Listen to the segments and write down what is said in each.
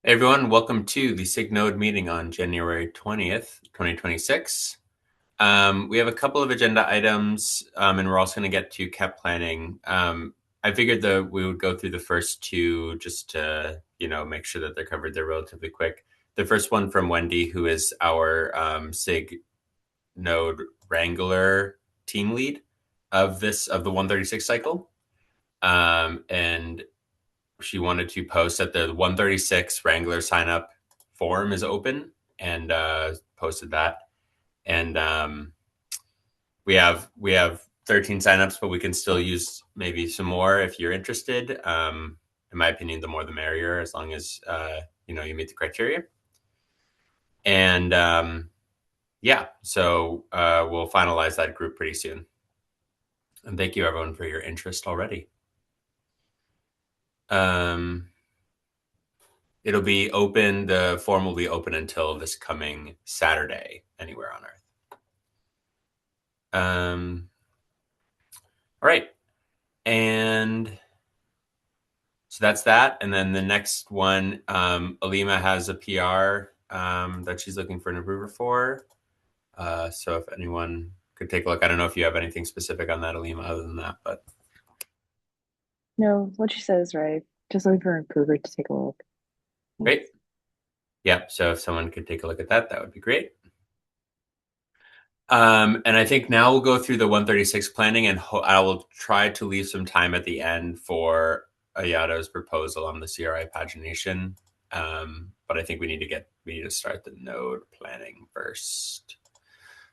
Hey everyone, welcome to the SIG Node meeting on January 20th, 2026. We have a couple of agenda items, and we're also going to get to KEP planning. I figured that we would go through the first two just to, make sure that they're covered. They're relatively quick. The first one from Wendy, who is our SIG Node Wrangler team lead of the 136 cycle. And she wanted to post that the 136 Wrangler sign up form is open, and posted that. And we have 13 signups, but we can still use maybe some more if you're interested. In my opinion, the more the merrier, as long as you meet the criteria. And so we'll finalize that group pretty soon. And thank you everyone for your interest already. It'll be open. The form will be open until this coming Saturday, anywhere on Earth. All right. And so that's that. And then the next one, Alima has a PR that she's looking for an approver for. So if anyone could take a look, I don't know if you have anything specific on that, Alima, other than that, but. No, what she says is right. Just looking for an approver to take a look. Great. Yep. So if someone could take a look at that, that would be great. And I think now we'll go through the 136 planning, and I will try to leave some time at the end for Ayato's proposal on the CRI pagination. But I think we need to start the node planning first.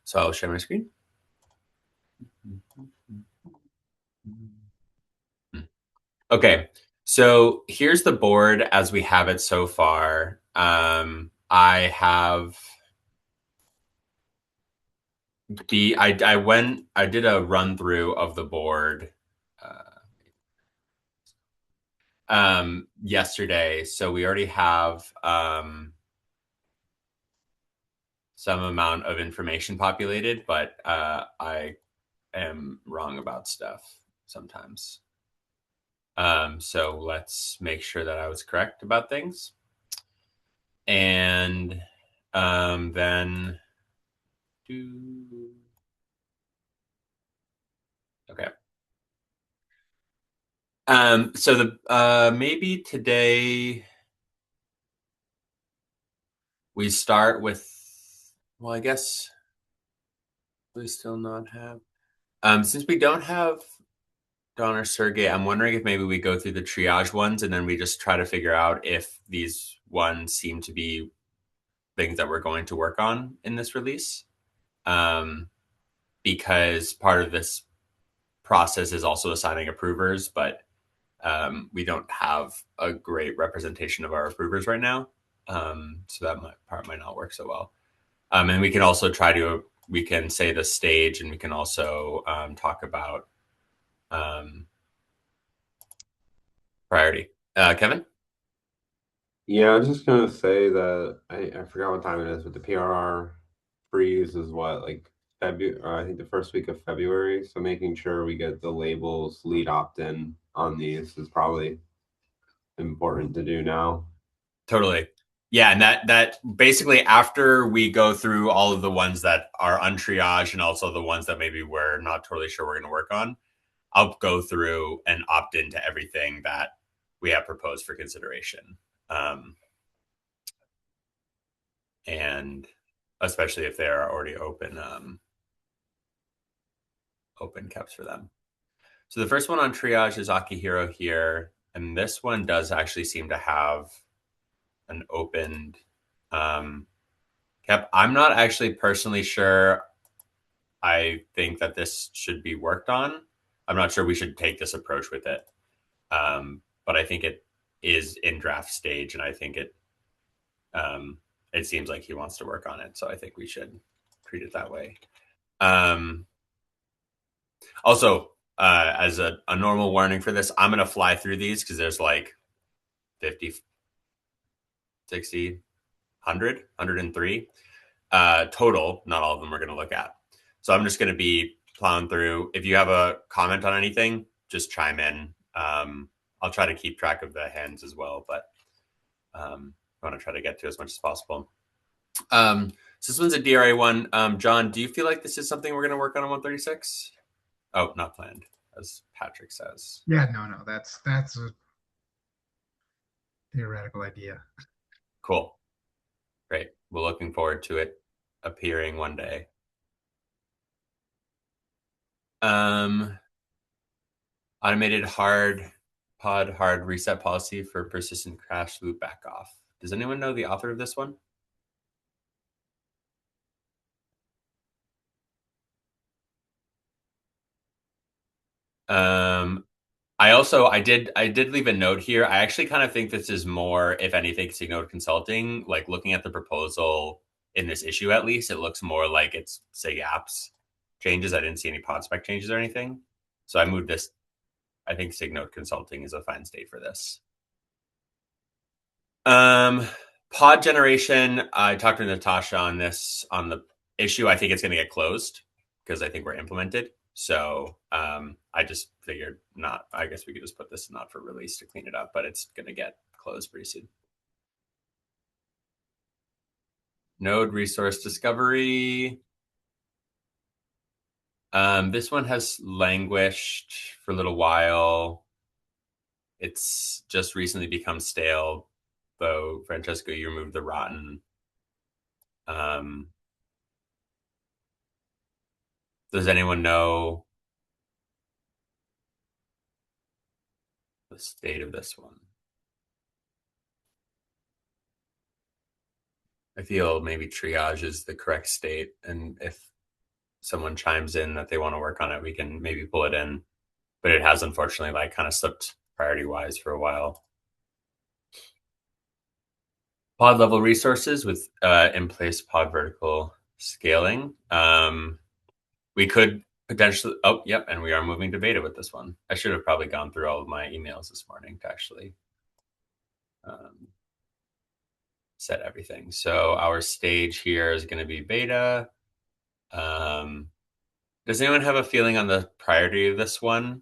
So I'll share my screen. Okay, so here's the board as we have it so far. I did a run through of the board yesterday, so we already have some amount of information populated, but I am wrong about stuff sometimes. So let's make sure that I was correct about things. And then okay. So maybe today we start with, well, I guess we still not have, since we don't have Don or Sergey, I'm wondering if maybe we go through the triage ones and then we just try to figure out if these ones seem to be things that we're going to work on in this release. Because part of this process is also assigning approvers, but we don't have a great representation of our approvers right now. So that part might not work so well. And we can also we can say the stage, and we can also talk about priority. Kevin? Yeah, I was just gonna say that I forgot what time it is, but the PRR freeze is what, like February, I think the first week of February. So making sure we get the labels lead opt-in on these is probably important to do now. Totally. Yeah, and that basically after we go through all of the ones that are untriaged and also the ones that maybe we're not totally sure we're going to work on, I'll go through and opt into everything that we have proposed for consideration. And especially if there are already open caps for them. So the first one on triage is Akihiro here, and this one does actually seem to have an opened cap. I'm not actually personally sure I think that this should be worked on. I'm not sure we should take this approach with it. But I think it is in draft stage, and I think it seems like he wants to work on it. So I think we should treat it that way. Also, as a normal warning for this, I'm going to fly through these because there's like 50, 60, 100, 103 total. Not all of them we're going to look at. So I'm just going to be plowing through. If you have a comment on anything, just chime in. I'll try to keep track of the hands as well, but I want to try to get to as much as possible. So this one's a DRA one. John, do you feel like this is something we're going to work on 136? Oh, not planned, as Patrick says. Yeah, no, that's a theoretical idea. Cool. Great. We're looking forward to it appearing one day. Automated pod hard reset policy for persistent crash loop back off. Does anyone know the author of this one? I did leave a note here. I actually kind of think this is more, if anything, SIG Node consulting. Like looking at the proposal in this issue, at least, it looks more like it's SIG apps changes. I didn't see any pod spec changes or anything. So I moved this. I think SIG Node consulting is a fine state for this. Pod generation. I talked to Natasha on this on the issue. I think it's going to get closed because I think we're implemented. So I just figured not. I guess we could just put this not for release to clean it up, but it's going to get closed pretty soon. Node resource discovery. This one has languished for a little while. It's just recently become stale, though. Francesco, you removed the rotten. Does anyone know the state of this one? I feel maybe triage is the correct state, and if someone chimes in that they want to work on it, we can maybe pull it in. But it has unfortunately like kind of slipped priority-wise for a while. Pod level resources with in-place pod vertical scaling. We could potentially, oh, yep, and we are moving to beta with this one. I should have probably gone through all of my emails this morning to actually set everything. So our stage here is going to be beta. Does anyone have a feeling on the priority of this one?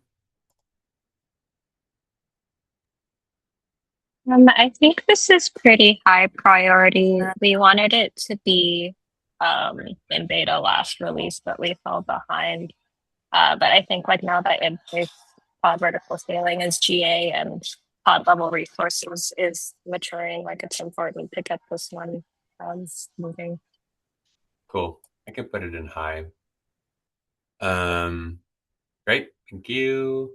I think this is pretty high priority. We wanted it to be in beta last release, but we fell behind. But I think like now that in-place pod vertical scaling is GA and pod level resources is maturing, like it's important to get this one moving. Cool. I can put it in high. Great. Thank you.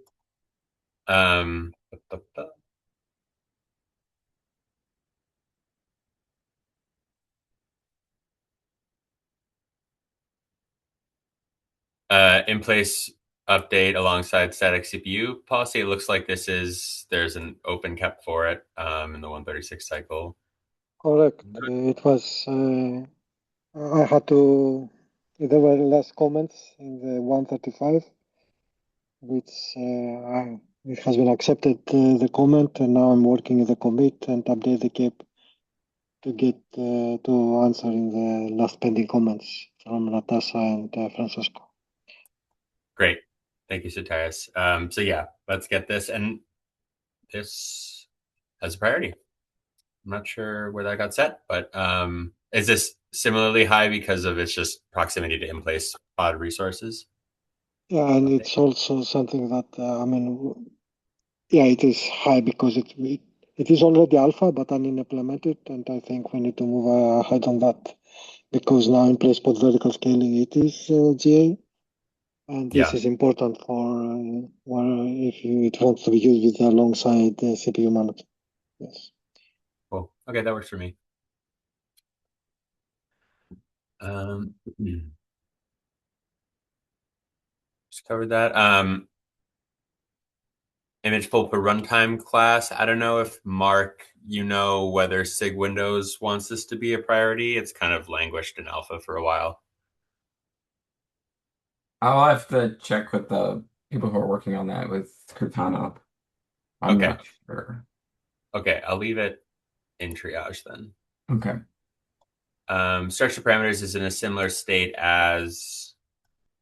In place update alongside static CPU policy. It looks like there's an open cap for it in the 136 cycle. Correct. It was, I had to, there were less comments in the 135, which it has been accepted, the comment, and now I'm working in the commit and update the cap to get to answer in the last pending comments from Natasha and Francesco. Great. Thank you, Satiris. So yeah, let's get this. And this as a priority. I'm not sure where that got set, but is this similarly high because of its just proximity to in-place pod resources? Yeah, and it's also something that, it is high because it is already alpha, but unimplemented, and I think we need to move ahead on that because now in place pod vertical scaling it is GA, and this is important for if it wants to be used with alongside the CPU manager. Yes. Cool. Okay, that works for me. Just covered that. Image pull per runtime class. I don't know if Mark, whether SIG Windows wants this to be a priority. It's kind of languished in alpha for a while. I'll have to check with the people who are working on that with Cortana. I'm not sure. Okay, I'll leave it in triage then. Okay. Structure parameters is in a similar state as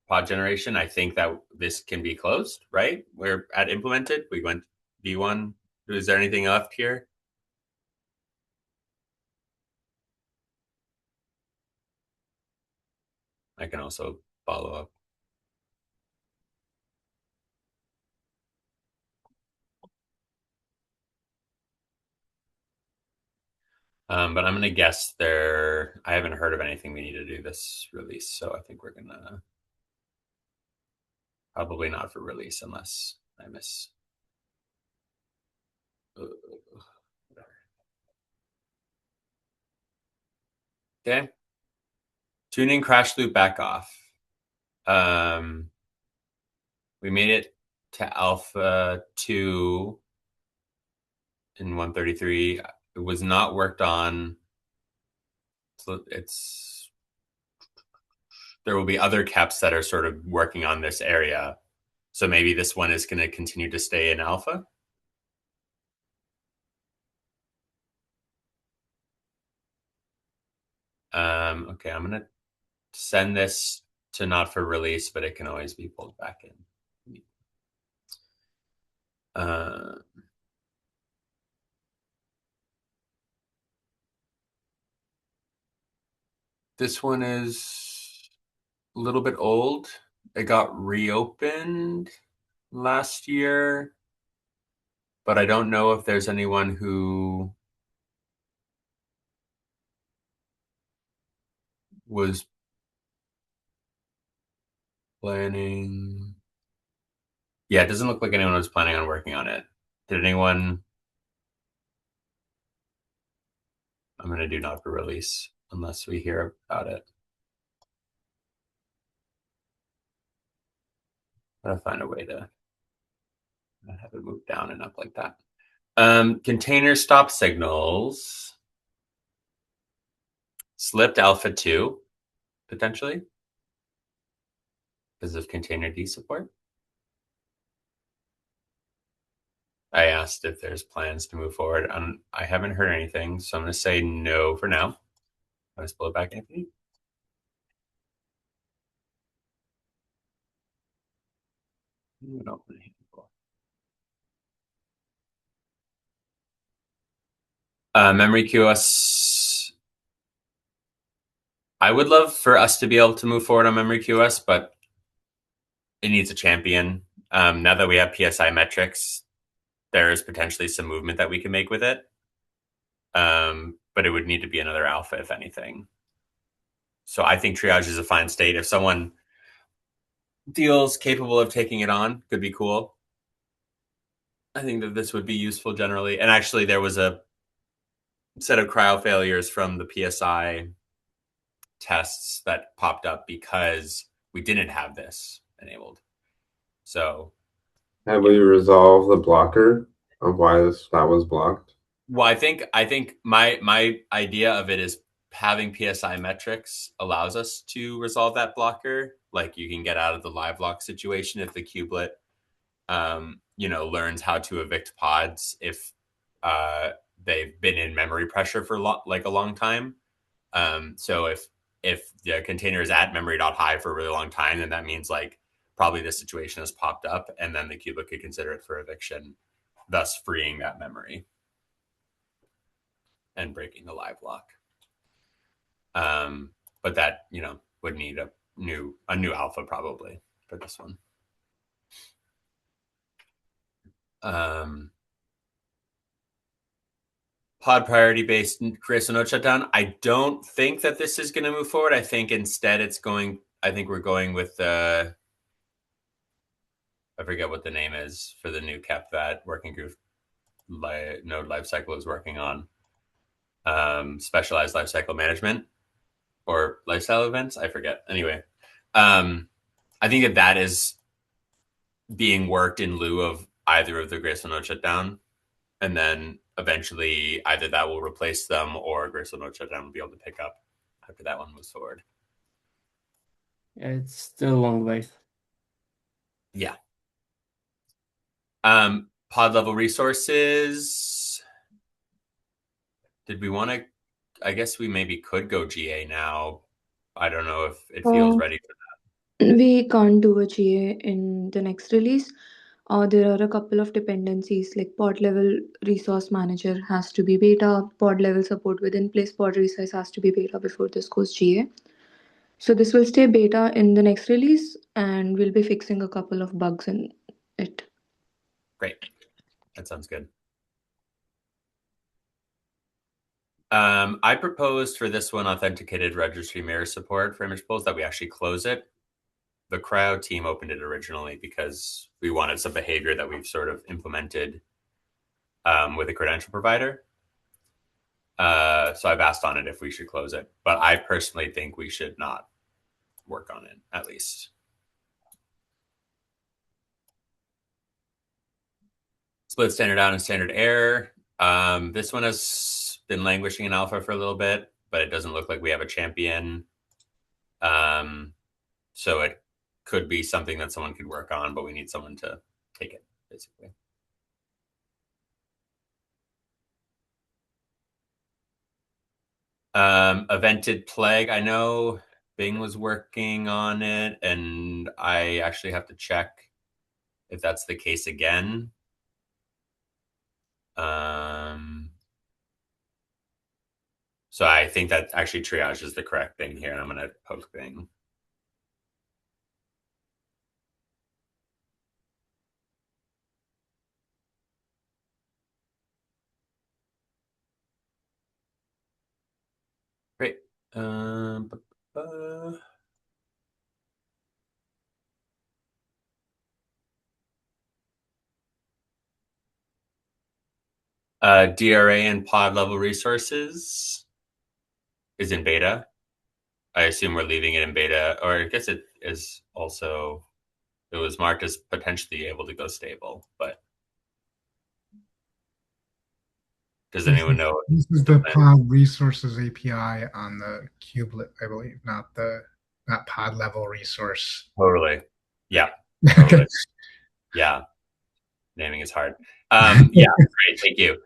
pod generation. I think that this can be closed, right? We're at implemented. We went V1. Is there anything left here? I can also follow up. But I'm going to guess I haven't heard of anything we need to do this release. So I think we're going to probably not for release unless I miss. Okay. Tuning crash loop back off. We made it to alpha 2 in 133. It was not worked on. So there will be other keps that are sort of working on this area. So maybe this one is going to continue to stay in alpha. Okay, I'm going to send this to not for release, but it can always be pulled back in. This one is a little bit old. It got reopened last year, but I don't know if there's anyone who was planning. Yeah, it doesn't look like anyone was planning on working on it. Did anyone? I'm going to do not for release unless we hear about it. I'll find a way to have it move down and up like that. Container stop signals. Slipped alpha 2, potentially, because of container D support. I asked if there's plans to move forward. I haven't heard anything, so I'm going to say no for now. I'll just pull it back, Anthony. Memory QoS. I would love for us to be able to move forward on memory QoS, but it needs a champion. Now that we have PSI metrics, there is potentially some movement that we can make with it. But it would need to be another alpha, if anything. So I think triage is a fine state. If someone feels capable of taking it on, could be cool. I think that this would be useful generally. And actually, there was a set of cryo failures from the PSI tests that popped up because we didn't have this enabled. So have we resolved the blocker of why that was blocked? Well, I think my idea of it is having PSI metrics allows us to resolve that blocker. Like you can get out of the live lock situation if the kubelet, learns how to evict pods if they've been in memory pressure for a long time. So if the container is at memory.high for a really long time, then that means like probably this situation has popped up, and then the kubelet could consider it for eviction, thus freeing that memory and breaking the live lock. But that, would need a new alpha probably for this one. Pod priority based Grayscale node shutdown. I don't think that this is going to move forward. I think instead we're going with I forget what the name is for the new KEP that working group node lifecycle is working on. Specialized lifecycle management or lifestyle events. I forget. Anyway, I think that is being worked in lieu of either of the Grayscale node shutdown. And then eventually either that will replace them or Grayscale node shutdown will be able to pick up after that one moves forward. Yeah, it's still a long way. Yeah. Pod level resources. Did we want to? I guess we maybe could go GA now. I don't know if it feels ready for that. We can't do a GA in the next release. There are a couple of dependencies like pod level resource manager has to be beta, pod level support within place pod resource has to be beta before this goes GA. So this will stay beta in the next release, and we'll be fixing a couple of bugs in it. Great. That sounds good. I proposed for this one authenticated registry mirror support for image pulls that we actually close it. The crowd team opened it originally because we wanted some behavior that we've sort of implemented with a credential provider. So I've asked on it if we should close it, but I personally think we should not work on it, at least. Split standard out and standard error. This one has been languishing in alpha for a little bit, but it doesn't look like we have a champion. So it could be something that someone could work on, but we need someone to take it, basically. Evented plague. I know Bing was working on it, and I actually have to check if that's the case again. So I think that actually triage is the correct thing here, and I'm going to poke Bing. Great. DRA and pod level resources is in beta. I assume we're leaving it in beta, or I guess it is also, it was marked as potentially able to go stable, but does anyone know? This is the pod resources API on the kubelet, I believe, not pod level resource. Totally. Yeah. Okay. Totally. Yeah. Naming is hard. Yeah. Great. Thank you.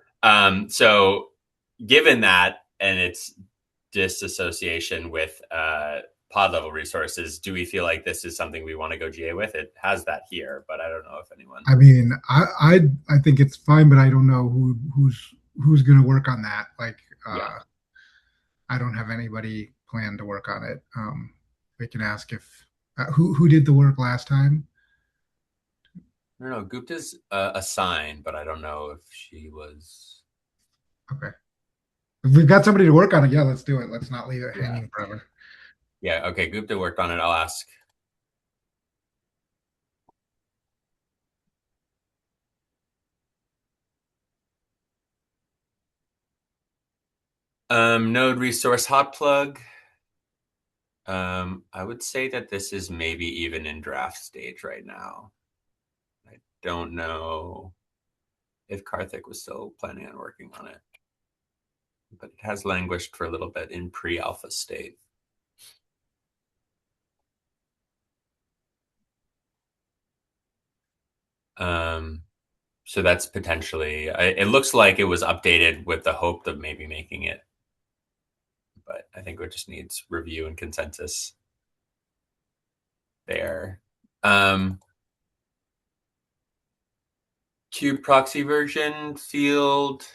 So given that and its disassociation with pod level resources, do we feel like this is something we want to go GA with? It has that here, but I don't know if anyone. I mean, I think it's fine, but I don't know who's going to work on that. Like, Yeah. I don't have anybody planned to work on it. We can ask if who did the work last time. I don't know. Gupta's assigned, but I don't know if she was. Okay. If we've got somebody to work on it, yeah, let's do it. Let's not leave it hanging forever. Yeah. Okay. Gupta worked on it. I'll ask. Node resource hot plug. I would say that this is maybe even in draft stage right now. I don't know if Karthik was still planning on working on it, but it has languished for a little bit in pre-alpha state. So that's potentially, it looks like it was updated with the hope of maybe making it, but I think it just needs review and consensus there. Cube proxy version field.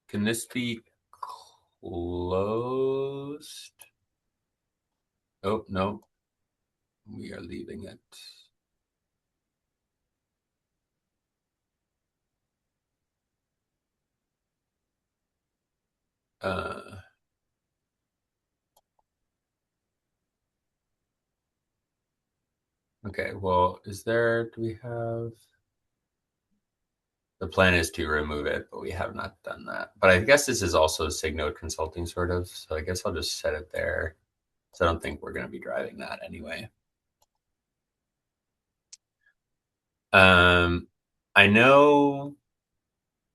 Can this be closed? Oh, no. We are leaving it. Okay, well, do we have... The plan is to remove it, but we have not done that. But I guess this is also SIG Node consulting, sort of. So I guess I'll just set it there. So I don't think we're going to be driving that anyway. I know,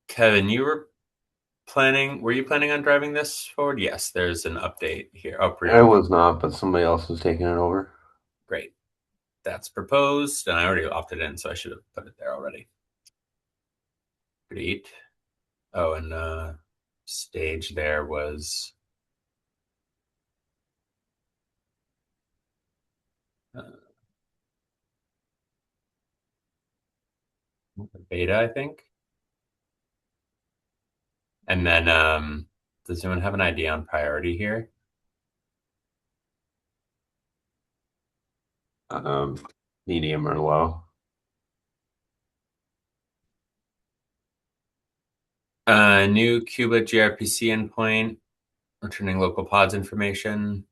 Kevin, were you planning on driving this forward? Yes, there's an update here. Oh, I was not, but somebody else was taking it over. Great. That's proposed, and I already opted in, so I should have put it there already. Great. Oh, and stage there was beta, I think. And then does anyone have an idea on priority here? medium or low. New kubelet gRPC endpoint, returning local pods information.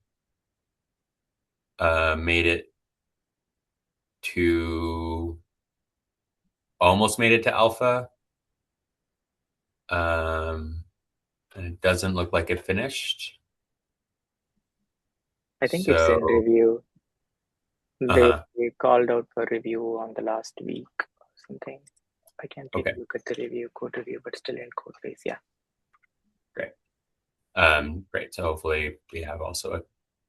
Made it to almost made it to alpha. And it doesn't look like it finished. I think it's in review. Uh-huh. They called out for review on the last week or something. I can take Okay. a look at the review, code review, but still in code phase. Yeah. Great. Great. So hopefully we have also a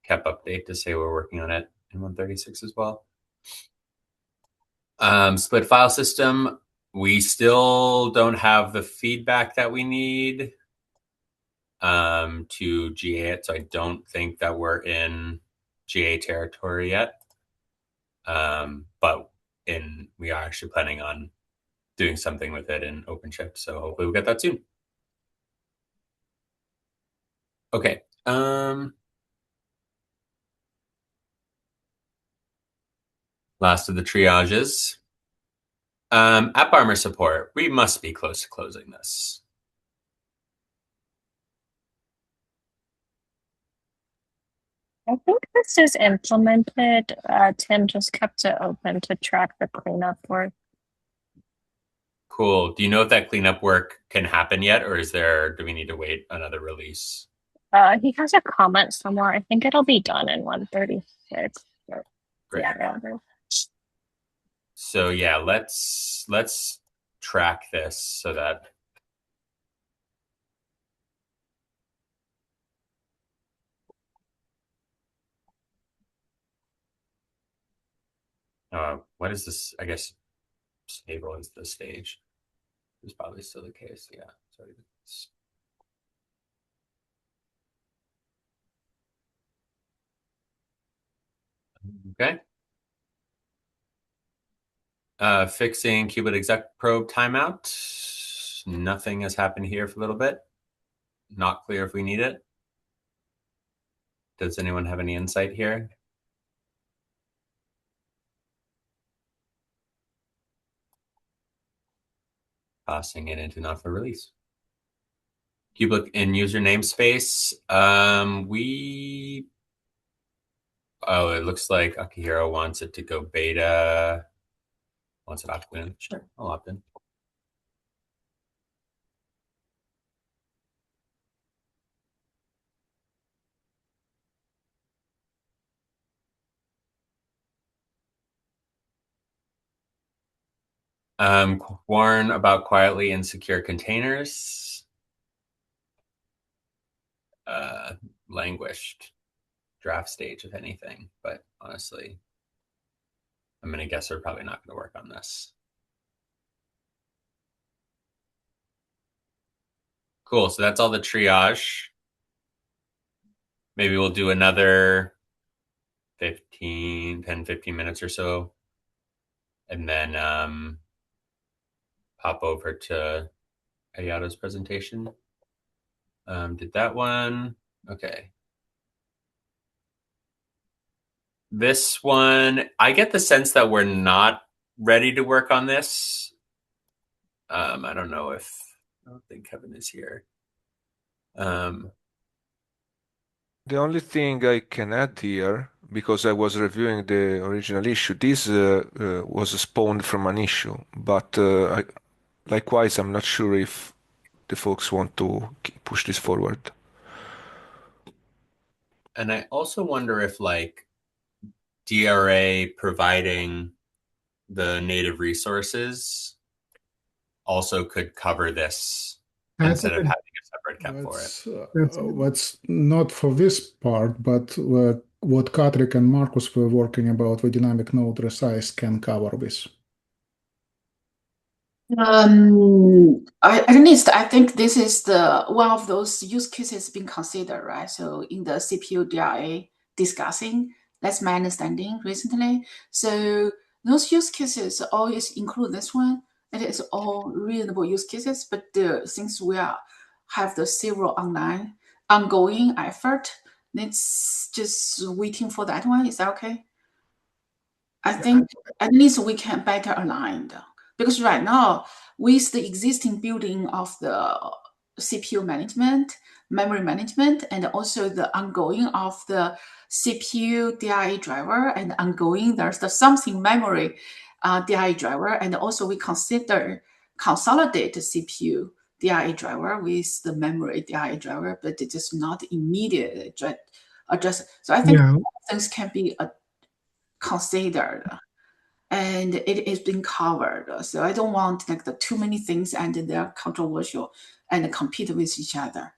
KEP update to say we're working on it in 136 as well. Split file system. We still don't have the feedback that we need to GA it. So I don't think that we're in GA territory yet. But we are actually planning on doing something with it in OpenShift. So hopefully we'll get that soon. Okay. Last of the triages. AppArmor support. We must be close to closing this. I think this is implemented. Tim just kept it open to track the cleanup work. Cool. Do you know if that cleanup work can happen yet, or do we need to wait another release? He has a comment somewhere. I think it'll be done in 136. Great. Yeah. So yeah, let's track this so that what is this? I guess stable is the stage. It's probably still the case. Yeah. Sorry. Okay. Fixing kubelet exec probe timeout. Nothing has happened here for a little bit. Not clear if we need it. Does anyone have any insight here? Passing it into not for release. Kubelet in user namespace. It looks like Akihiro wants it to go beta. Wants it opt in. Sure, I'll opt in. Warn about quietly insecure containers. Languished. Draft stage, if anything. But honestly, I'm going to guess we're probably not going to work on this. Cool. So that's all the triage. Maybe we'll do another 10, 15 minutes or so. And then pop over to Ayato's presentation. Did that one. Okay. This one, I get the sense that we're not ready to work on this. I don't think Kevin is here. The only thing I can add here, because I was reviewing the original issue, this was spawned from an issue, but likewise, I'm not sure if the folks want to push this forward. And I also wonder if DRA providing the native resources also could cover this instead of having a separate KEP for it. That's not for this part, but what Patrick and Marcus were working about, the dynamic node resize can cover this. At least I think this is one of those use cases being considered, right? So in the CPU DRA discussing, that's my understanding recently. So those use cases always include this one. It is all reasonable use cases, but since we have the several ongoing effort, it's just waiting for that one. Is that okay? I think at least we can better align, because right now with the existing building of the CPU management, memory management, and also the ongoing of the CPU DIA driver, and ongoing there's the something memory DIA driver, and also we consider consolidate the CPU DIA driver with the memory DIA driver, but it is not immediate address. So I think things can be considered, and it is being covered. So I don't want like the too many things and they're controversial and compete with each other.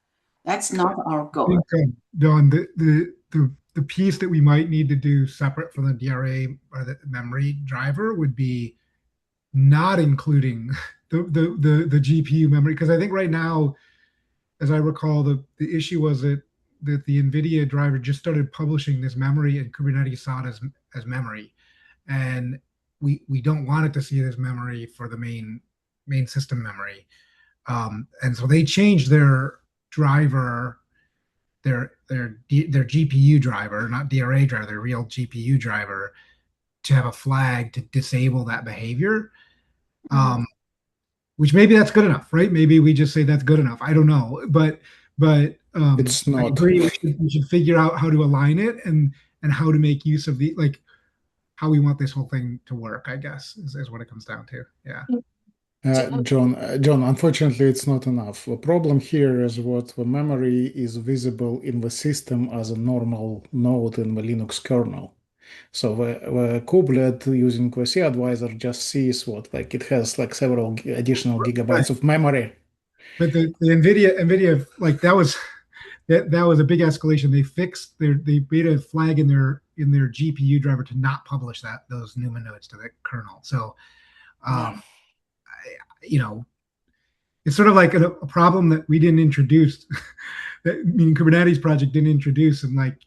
That's not our goal. I think, Don, the piece that we might need to do separate from the DRA or the memory driver would be not including the GPU memory, because I think right now, as I recall, the issue was that the NVIDIA driver just started publishing this memory, and Kubernetes saw it as memory, and we don't want it to see it as memory for the main system memory, and so they changed their driver, their GPU driver, not DRA driver, their real GPU driver, to have a flag to disable that behavior. Which maybe that's good enough, right? Maybe we just say that's good enough. I don't know, but it's not. I agree. We should figure out how to align it and how to make use of the, like, how we want this whole thing to work, I guess, is what it comes down to. Yeah. John, unfortunately, it's not enough. The problem here is what the memory is visible in the system as a normal node in the Linux kernel. So the kubelet using the C advisor just sees what, like, it has like several additional gigabytes of memory. But the NVIDIA, like, that was a big escalation. They fixed they made a flag in their GPU driver to not publish those NUMA nodes to the kernel. So, it's sort of like a problem that we didn't introduce. Meaning Kubernetes project didn't introduce, and like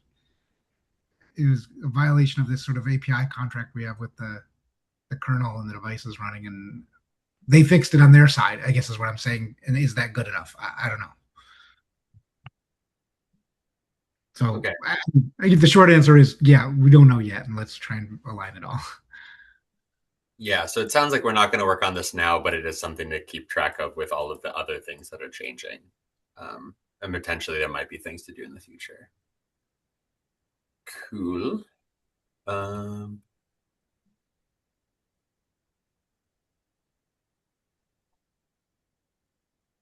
it was a violation of this sort of API contract we have with the kernel and the devices running, and they fixed it on their side, I guess is what I'm saying. And is that good enough? I don't know. So okay. The short answer is, yeah, we don't know yet, and let's try and align it all. Yeah, so it sounds like we're not going to work on this now, but it is something to keep track of with all of the other things that are changing. And potentially there might be things to do in the future. Cool.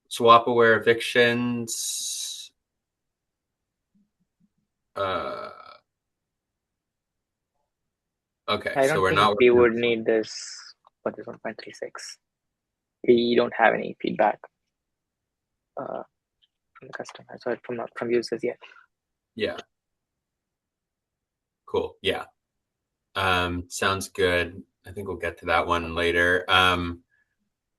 Swap-aware evictions. Okay, so we're not. We would need this for this 1.36. We don't have any feedback from the customer, so from users yet. Yeah. Cool. Yeah. Sounds good. I think we'll get to that one later.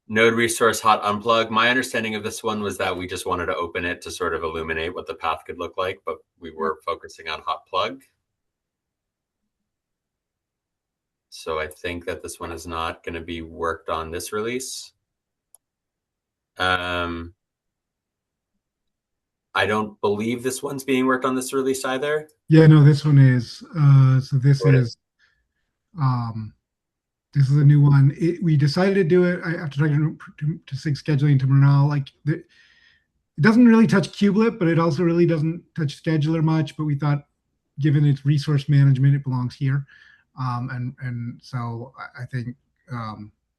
Node resource hot unplug. My understanding of this one was that we just wanted to open it to sort of illuminate what the path could look like, but we were focusing on hot plug. So I think that this one is not going to be worked on this release. I don't believe this one's being worked on this release either. Yeah, no, this one is. So this is a new one. We decided to do it after talking to SIG scheduling to Murnal. Like, it doesn't really touch kubelet, but it also really doesn't touch scheduler much. But we thought, given its resource management, it belongs here. And so I think,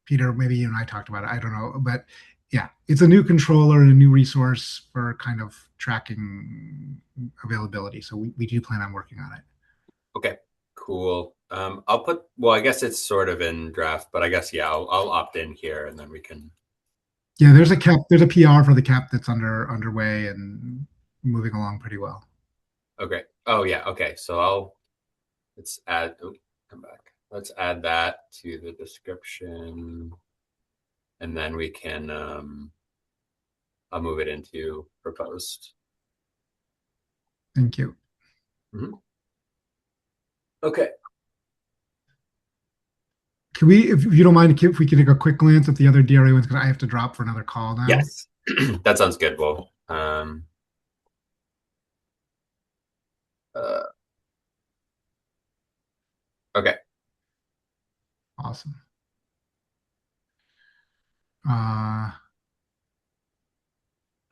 Peter, maybe you and I talked about it. I don't know, but yeah, it's a new controller and a new resource for kind of tracking availability. So we do plan on working on it. Okay, cool. I'll put, well, I guess it's sort of in draft, but I guess, yeah, I'll opt in here and then we can. Yeah, there's a PR for the cap that's underway and moving along pretty well. Okay. Oh yeah. Okay. So let's add, come back. Let's add that to the description and then we can, I'll move it into proposed. Thank you. Mm-hmm. Okay. Can we, if you don't mind, if we can take a quick glance at the other DRA ones, because I have to drop for another call now. Yes, that sounds good. Well, okay. Awesome.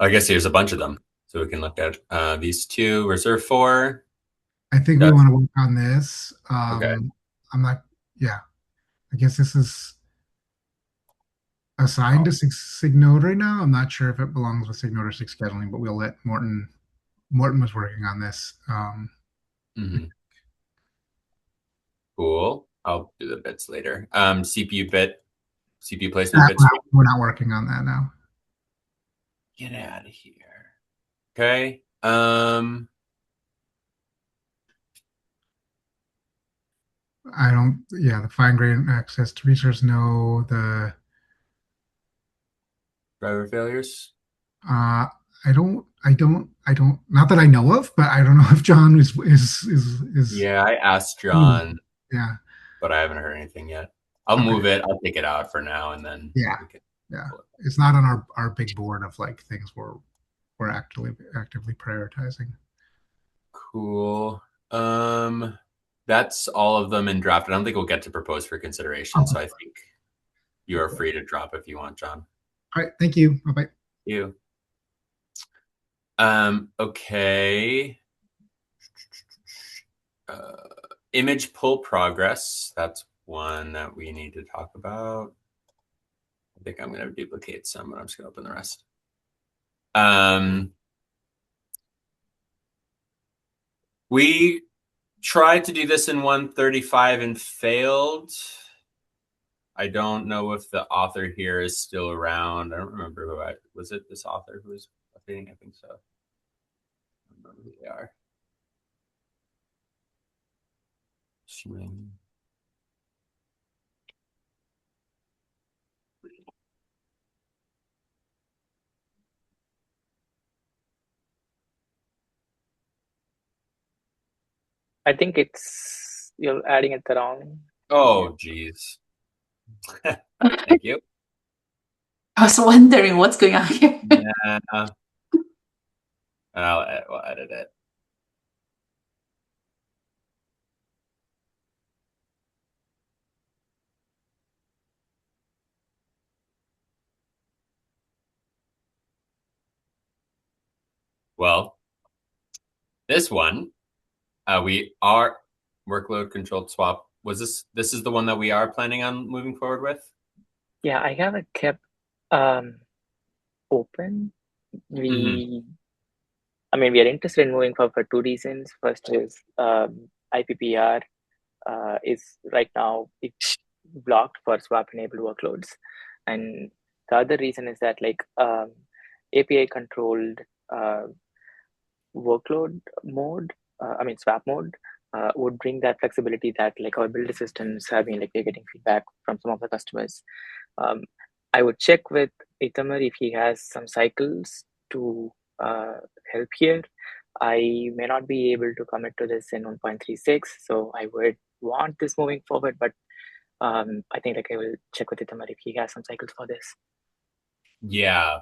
I guess here's a bunch of them, so we can look at these two. Reserve 4. I think we want to work on this. Okay. I'm not. Yeah, I guess this is assigned to SIG Node right now. I'm not sure if it belongs with SIG Node or SIG scheduling, but we'll let Morton. Morton was working on this. Cool. I'll do the bits later. CPU placement bits. We're not working on that now. Get out of here. Okay. I don't. Yeah, the fine grained access to resource. No, the driver failures. I don't. Not that I know of, but I don't know if John is. Yeah, I asked John. Yeah, but I haven't heard anything yet. I'll move it. I'll take it out for now, and then it's not on our big board of like things we're actively prioritizing. Cool. That's all of them in draft. I don't think we'll get to propose for consideration, so I think you are free to drop if you want, John. All right, thank you. Bye-bye. Thank you. Okay. Image pull progress. That's one that we need to talk about. I think I'm going to duplicate some, but I'm just going to open the rest. We tried to do this in 135 and failed. I don't know if the author here is still around. I don't remember who was it this author who was updating? I think so. I don't remember who they are. I think you're adding it the wrong. Oh, geez. Thank you. I was wondering what's going on here. Yeah. We'll edit it. Well, this one, we are workload controlled swap. This is the one that we are planning on moving forward with? Yeah, I have it kept open. We are interested in moving forward for two reasons. First is IPPR is right now it's blocked for swap enabled workloads, and the other reason is that like API controlled workload mode, swap mode, would bring that flexibility that like our builder systems have been like we're getting feedback from some of the customers. I would check with Itamar if he has some cycles to help here. I may not be able to commit to this in 1.36, so I would want this moving forward, but I think like I will check with Itamar if he has some cycles for this. Yeah,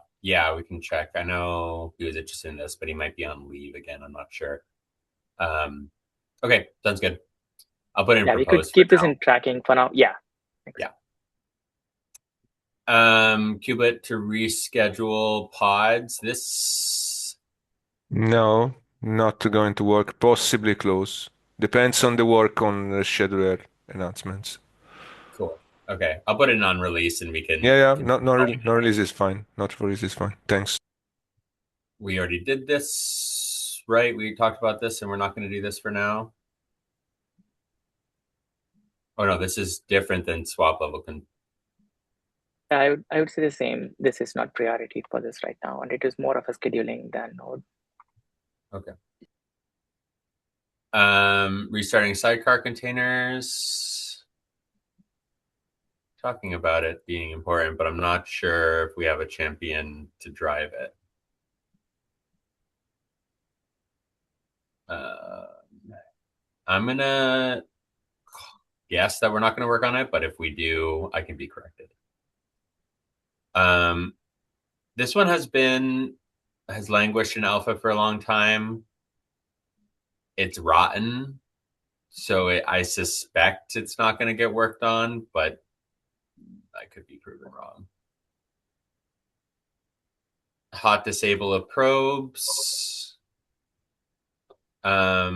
we can check. I know he was interested in this, but he might be on leave again. I'm not sure. Okay, sounds good. I'll put in propose. We could keep this in tracking for now. Yeah. Thanks. Yeah. Kubelet to reschedule pods. This no, not going to work. Possibly close. Depends on the work on the scheduler announcements. Cool. Okay, I'll put it on release and we can. Yeah. No release is fine. Not release is fine. Thanks. We already did this, right? We talked about this, and we're not going to do this for now. Oh no, this is different than swap level. I would say the same. This is not priority for this right now, and it is more of a scheduling than node. Okay. Restarting sidecar containers. Talking about it being important, but I'm not sure if we have a champion to drive it. I'm gonna guess that we're not gonna work on it, but if we do, I can be corrected. This one has languished in alpha for a long time. It's rotten, So I suspect it's not going to get worked on, but I could be proven wrong. Hot disable of probes. I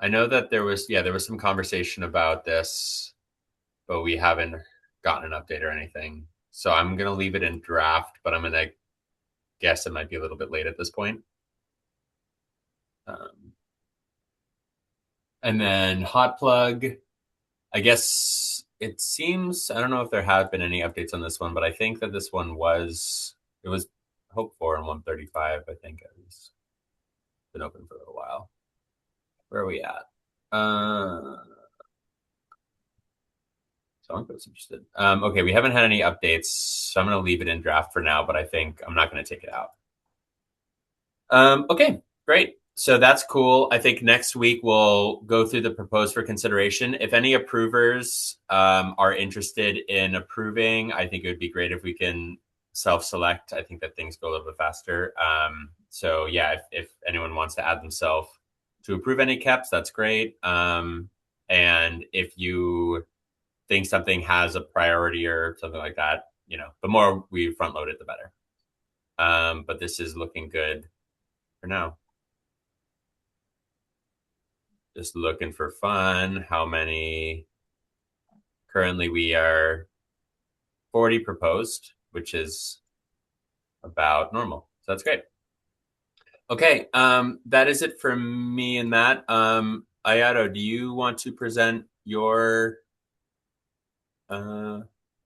know that there was some conversation about this, but we haven't gotten an update or anything. So I'm going to leave it in draft, but I'm going to guess it might be a little bit late at this point. And then hot plug, I guess it seems, I don't know if there have been any updates on this one, but I think that this one was hoped for in 135. I think it's been open for a little while. Where are we at? Someone was interested. Okay, we haven't had any updates, so I'm going to leave it in draft for now, but I think I'm not going to take it out. Okay, great. So that's cool. I think next week we'll go through the proposed for consideration. If any approvers are interested in approving, I think it would be great if we can self-select. I think that things go a little bit faster. So yeah, if anyone wants to add themselves to approve any caps, that's great. And if you think something has a priority or something like that, the more we front load it, the better. But this is looking good for now. Just looking for fun. How many? Currently, we are 40 proposed, which is about normal. So that's great. Okay, that is it for me in that. Ayato, do you want to present your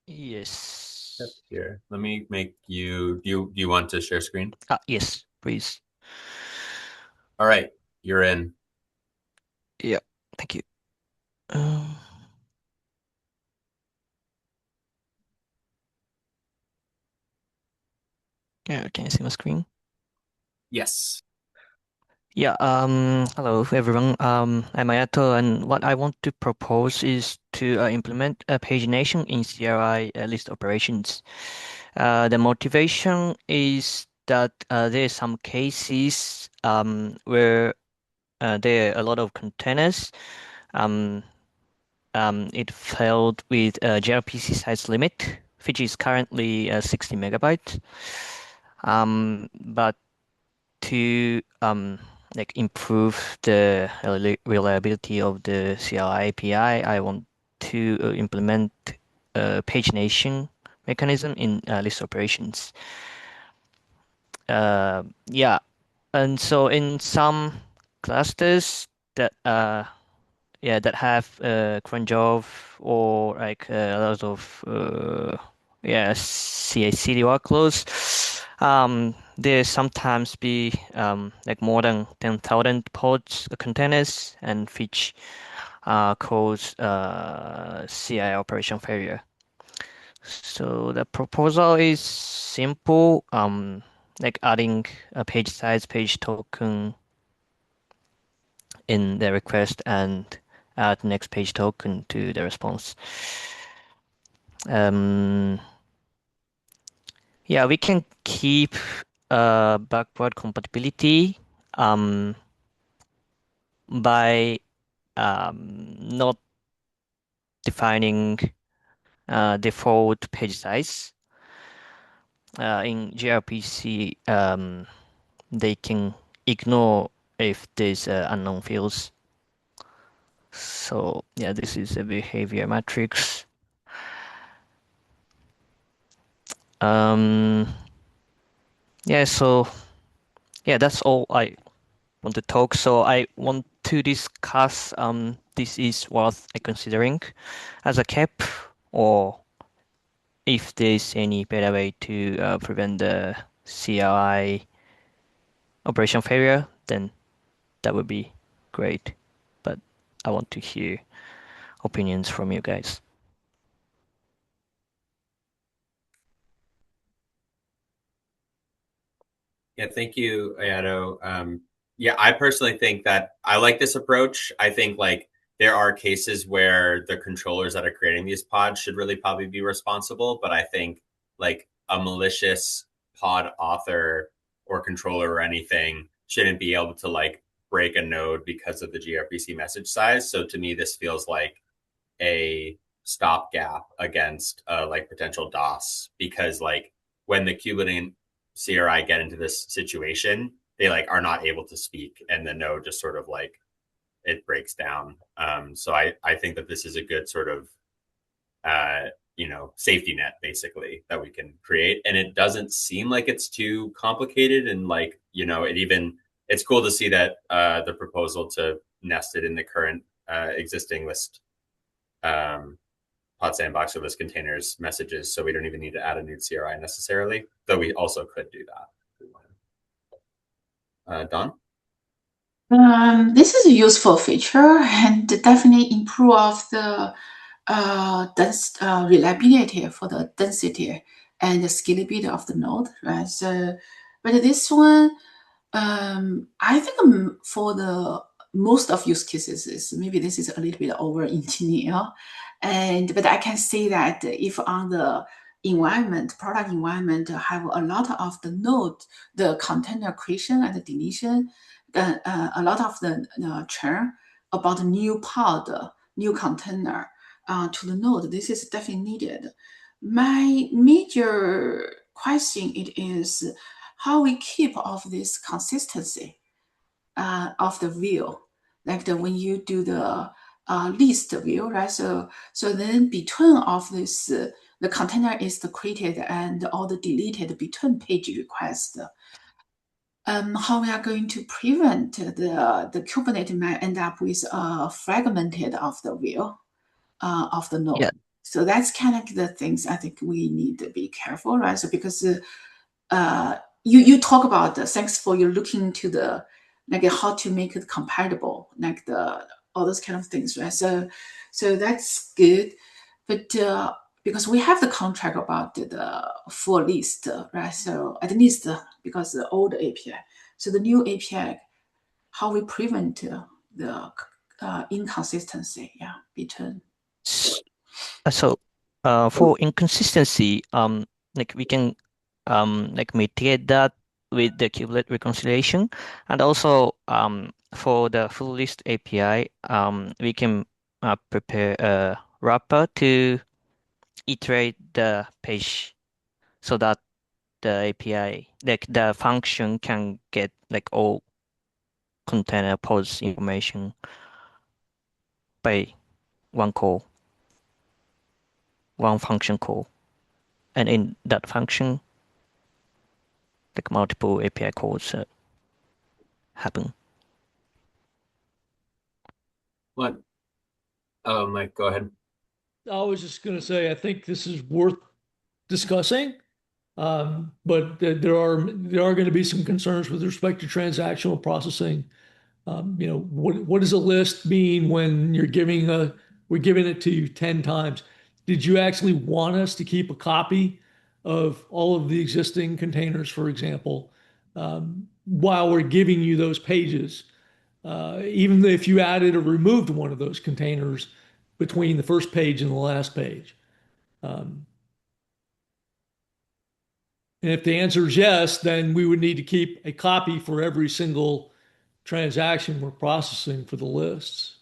Yes. Here, let me make you. Do you want to share screen? Yes, please. All right, you're in. Yeah, thank you. Yeah, can you see my screen? Yes. Yeah, hello everyone. I'm Ayato, and what I want to propose is to implement a pagination in CRI list operations. The motivation is that there are some cases where there are a lot of containers. It failed with a gRPC size limit, which is currently 60 megabytes. But to improve the reliability of the CLI API, I want to implement a pagination mechanism in list operations. Yeah, and so in some clusters that that have cron job or like a lot of CI/CD workloads. There sometimes be like more than 10,000 pods containers, and which cause CI operation failure. So the proposal is simple, like adding a page size, page token in the request, and add next page token to the response. Yeah, we can keep backward compatibility by not defining default page size. In gRPC, they can ignore if there's unknown fields. So yeah, this is a behavior matrix. Yeah, so yeah, that's all I want to talk. So I want to discuss this is worth considering as a cap, or if there's any better way to prevent the CLI operation failure, then that would be great. But I want to hear opinions from you guys. Yeah, thank you, Ayato. Yeah, I personally think that I like this approach. I think like there are cases where the controllers that are creating these pods should really probably be responsible, but I think like a malicious pod author or controller or anything shouldn't be able to like break a node because of the gRPC message size. So to me, this feels like a stopgap against like potential DOS, because like when the kubelet and CRI get into this situation, they like are not able to speak, and the node just sort of like it breaks down. So I think that this is a good sort of safety net basically that we can create, and it doesn't seem like it's too complicated. And like it's cool to see that the proposal to nest it in the current existing list pod sandbox or list containers messages, so we don't even need to add a new CRI necessarily, though we also could do that. Don? This is a useful feature and definitely improve the reliability for the density and the scalability of the node, right? So, but this one, I think for the most of use cases, maybe this is a little bit over engineer, but I can say that if on the product environment have a lot of the node, the container creation and the deletion, a lot of the churn about new pod, new container to the node, this is definitely needed. My major question it is how we keep of this consistency of the view, like when you do the list view, right? So then between of this, the container is created and all the deleted between page requests. How we are going to prevent the Kubernetes might end up with a fragmented of the view of the node. Yeah. So that's kind of the things I think we need to be careful, right? So because you talk about thanks for you looking into the like how to make it compatible, like all those kind of things, right? So that's good, but because we have the contract about the full list, right? So at least because the old API, so the new API, how we prevent the inconsistency, between. So, for inconsistency, like we can like mitigate that with the kubelet reconciliation, and also for the full list API, we can prepare a wrapper to iterate the page so that the API, like the function, can get like all container pods information by one call, one function call, and in that function, like multiple API calls happen. What? Oh, Mike, go ahead. I was just going to say, I think this is worth discussing, but there are going to be some concerns with respect to transactional processing. What does a list mean when we're giving it to you 10 times? Did you actually want us to keep a copy of all of the existing containers, for example, while we're giving you those pages? Even if you added or removed one of those containers between the first page and the last page. And if the answer is yes, then we would need to keep a copy for every single transaction we're processing for the lists.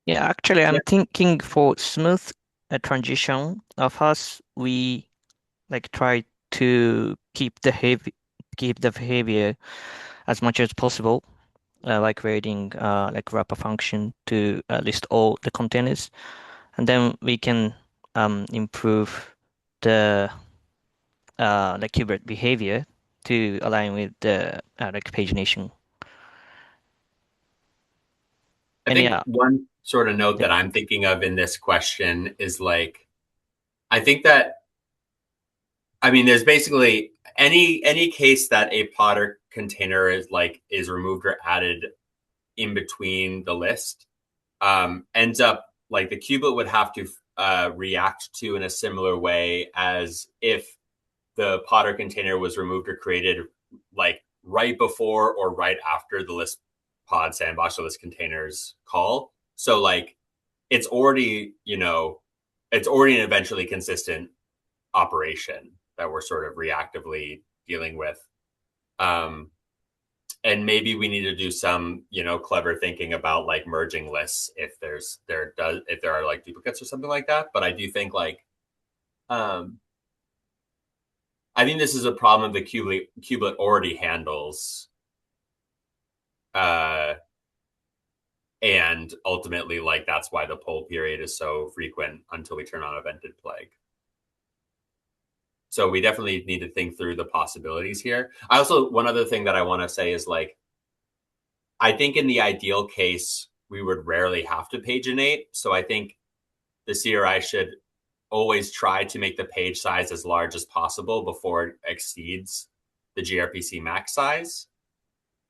Yeah, actually, I'm thinking for smooth transition of us, we like try to keep the behavior as much as possible, like creating like wrapper function to list all the containers, and then we can improve the like kubelet behavior to align with the like pagination. I think one sort of note that I'm thinking of in this question is like, I think that, I mean, there's basically any case that a pod or container is removed or added in between the list, ends up like the kubelet would have to react to in a similar way as if the pod or container was removed or created like right before or right after the list pod sandbox or list containers call. So like it's already an eventually consistent operation that we're sort of reactively dealing with. and maybe we need to do some, clever thinking about like merging lists if there are like duplicates or something like that. But I do think like, I think this is a problem the kubelet already handles. And ultimately, like, that's why the poll period is so frequent until we turn on evented plague. So we definitely need to think through the possibilities here. One other thing that I want to say is like, I think in the ideal case, we would rarely have to paginate. So I think the CRI should always try to make the page size as large as possible before it exceeds the gRPC max size.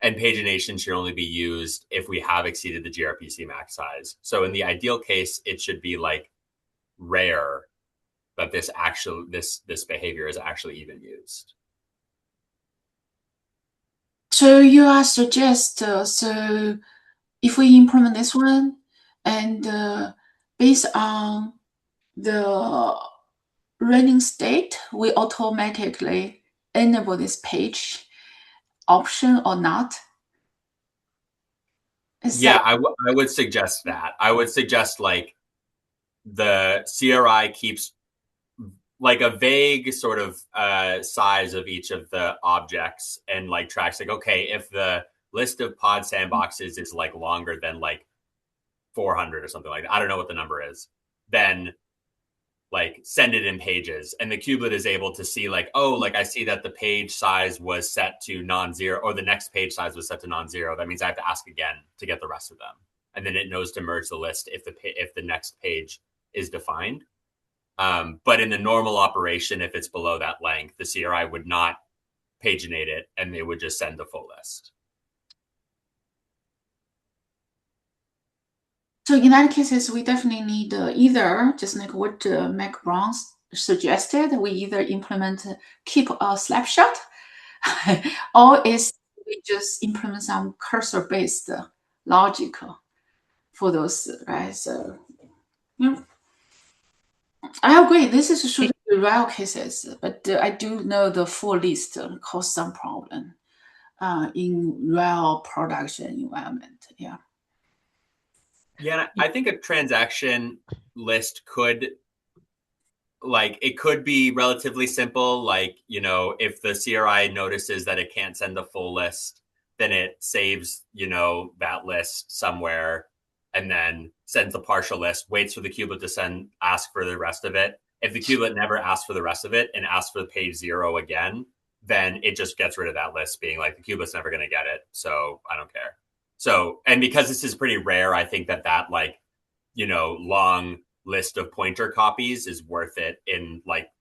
And pagination should only be used if we have exceeded the gRPC max size. So in the ideal case, it should be like rare that this behavior is actually even used. So you are so if we implement this one and based on the running state, we automatically enable this page option or not? I would suggest that. I would suggest like the CRI keeps like a vague sort of size of each of the objects and like tracks like, okay, if the list of pod sandboxes is like longer than like 400 or something like that, I don't know what the number is, then like send it in pages, and the kubelet is able to see like, oh, like I see that the page size was set to non-zero, or the next page size was set to non-zero. That means I have to ask again to get the rest of them, and then it knows to merge the list if the next page is defined. But in the normal operation, if it's below that length, the CRI would not paginate it, and they would just send the full list. So in that cases, we definitely need either, just like what Mac Brown suggested, we either implement, keep a snapshot, or is we just implement some cursor-based logic for those, right? So, yeah. I agree. This should be rare cases, but I do know the full list cause some problem in real production environment. Yeah. Yeah, I think a transaction list could be relatively simple. Like, if the CRI notices that it can't send the full list, then it saves, that list somewhere and then sends the partial list, waits for the kubelet to ask for the rest of it. If the kubelet never asks for the rest of it and asks for page 0 again, then it just gets rid of that list, being like, the kubelet's never going to get it, so I don't care. So, and because this is pretty rare, I think that like, long list of pointer copies is worth it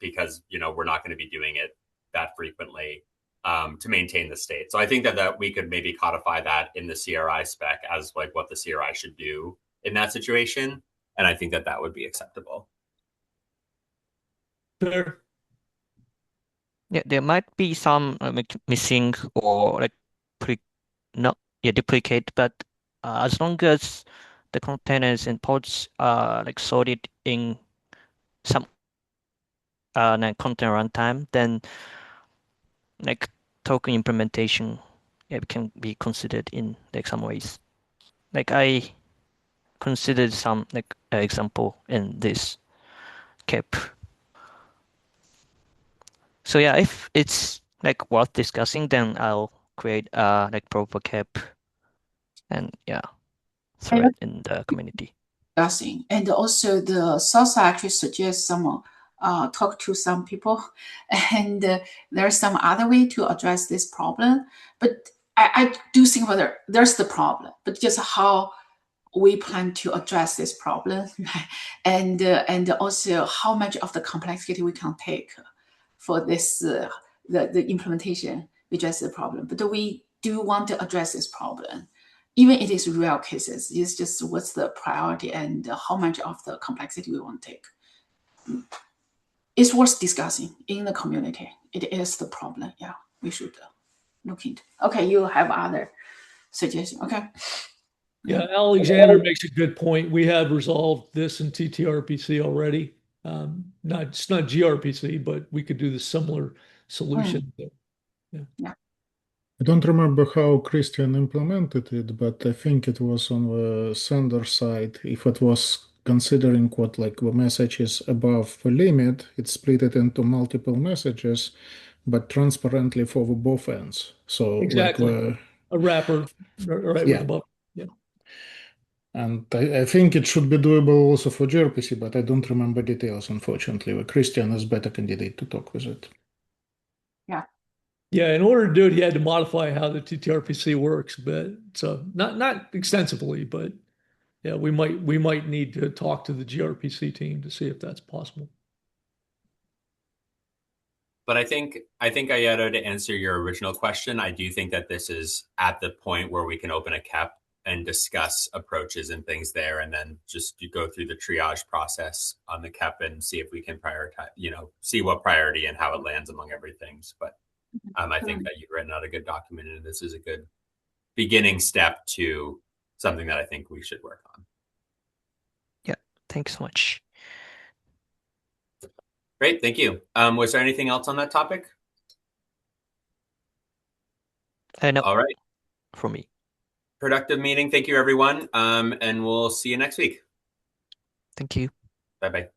because, we're not going to be doing it that frequently to maintain the state. So I think that we could maybe codify that in the CRI spec as like what the CRI should do in that situation. And I think that would be acceptable. Fair. Yeah, there might be some missing or like duplicate, but as long as the containers and pods are like sorted in some container runtime, then like token implementation can be considered in like some ways. Like I considered some like example in this cap. So yeah, if it's like worth discussing, then I'll create a like proper cap and throw it in the community. Discussing. And also the source actually suggests someone talk to some people, and there's some other way to address this problem. But I do think there's the problem, but just how we plan to address this problem, and also how much of the complexity we can take for this the implementation, which is the problem. But we do want to address this problem. Even it is real cases, it's just what's the priority and how much of the complexity we want to take. It's worth discussing in the community. It is the problem. Yeah, we should look into. Okay, you have other suggestions. Okay. Yeah, Alexander makes a good point. We have resolved this in TTRPC already. It's not gRPC, but we could do the similar solution. Yeah. I don't remember how Christian implemented it, but I think it was on the sender side. If it was considering what like the message is above the limit, it split it into multiple messages, but transparently for the both ends. So Exactly. like a wrapper right with yeah. the buffer. Yeah. And I think it should be doable also for gRPC, but I don't remember details, unfortunately. The Christian is better candidate to talk with it. Yeah. Yeah, in order to do it, you had to modify how the TTRPC works, but so not extensively, but yeah, we might need to talk to the gRPC team to see if that's possible. But I think Ayato, to answer your original question, I do think that this is at the point where we can open a KEP and discuss approaches and things there, and then just go through the triage process on the KEP and see if we can prioritize, see what priority and how it lands among everything. But I think that you've written out a good document, and this is a good beginning step to something that I think we should work on. Yeah, thanks so much. Great, thank you. Was there anything else on that topic? No. All right. For me. Productive meeting. Thank you, everyone. And we'll see you next week. Thank you. Bye-bye.